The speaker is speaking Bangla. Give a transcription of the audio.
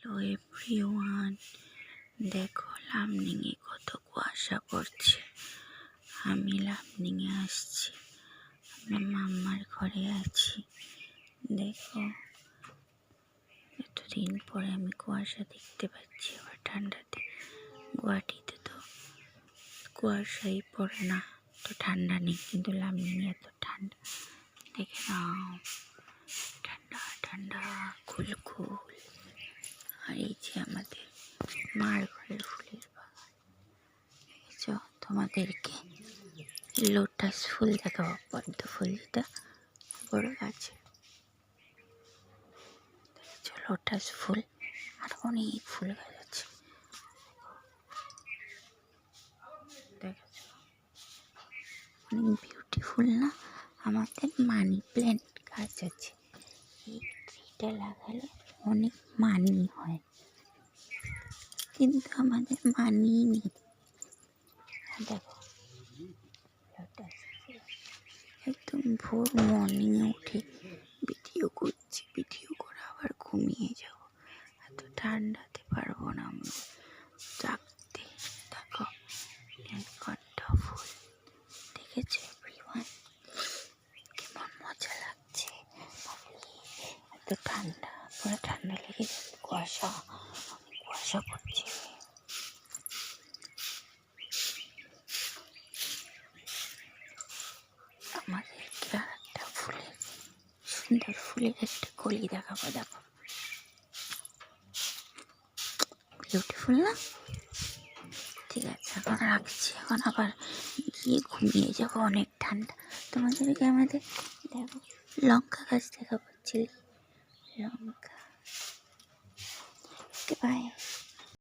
হ্যালো এভরিওয়ান, দেখো লামনিংয়ে কত কুয়াশা পড়ছে। আমি লামনিংয়ে আসছি, আমার মাম্মার ঘরে আছি। দেখো এতদিন পরে আমি কুয়াশা দেখতে পাচ্ছি, আবার ঠান্ডাতে। গুয়াহাটিতে তো কুয়াশাই পড়ে না, তো ঠান্ডা নেই, কিন্তু লামনিংয়ে এত ঠান্ডা। দেখে নাও, ঠান্ডা ঠান্ডা কুলকুল। আর এই যে আমাদের মার ঘরের ফুলের বাগান, দেখেছ? তোমাদেরকে লোটাস ফুল দেখাবো, পদ্ম ফুল, যেটা বড় গাছে। দেখেছ লোটাস ফুল, আর অনেক ফুল গাছ আছে। দেখেছ অনেক বিউটিফুল না? আমাদের মানি প্ল্যান্ট গাছ আছে, এই ট্রিটা লাগালে অনেক মানি হয়, কিন্তু আমাদের মানি নেই। দেখো লোটাস ফুল, একদম ভোর মর্নিংয়ে উঠে ভিডিও করছি, ভিডিও করে আবার ঘুমিয়ে যাব, এত ঠান্ডাতে পারবো না আমি জাগতে। দেখো নীলকণ্ঠ ফুল, দেখেছো এভরিওয়ান? কেমন মজা লাগছে, এত ঠান্ডা, পুরো ঠান্ডা লেগে যাবে। কুয়াশা কুয়াশা পড়ছে। আমাদেরকে আর একটা ফুলের, সুন্দর ফুলের একটা কলি দেখাবো। দেখো বিউটিফুল না? ঠিক আছে, এখন রাখছি, এখন আবার গিয়ে ঘুমিয়ে যাবো, অনেক ঠান্ডা। তোমাদেরকে আমাদের দেখো লঙ্কা গাছ দেখাবো, চিলি লঙ্কা। বাই।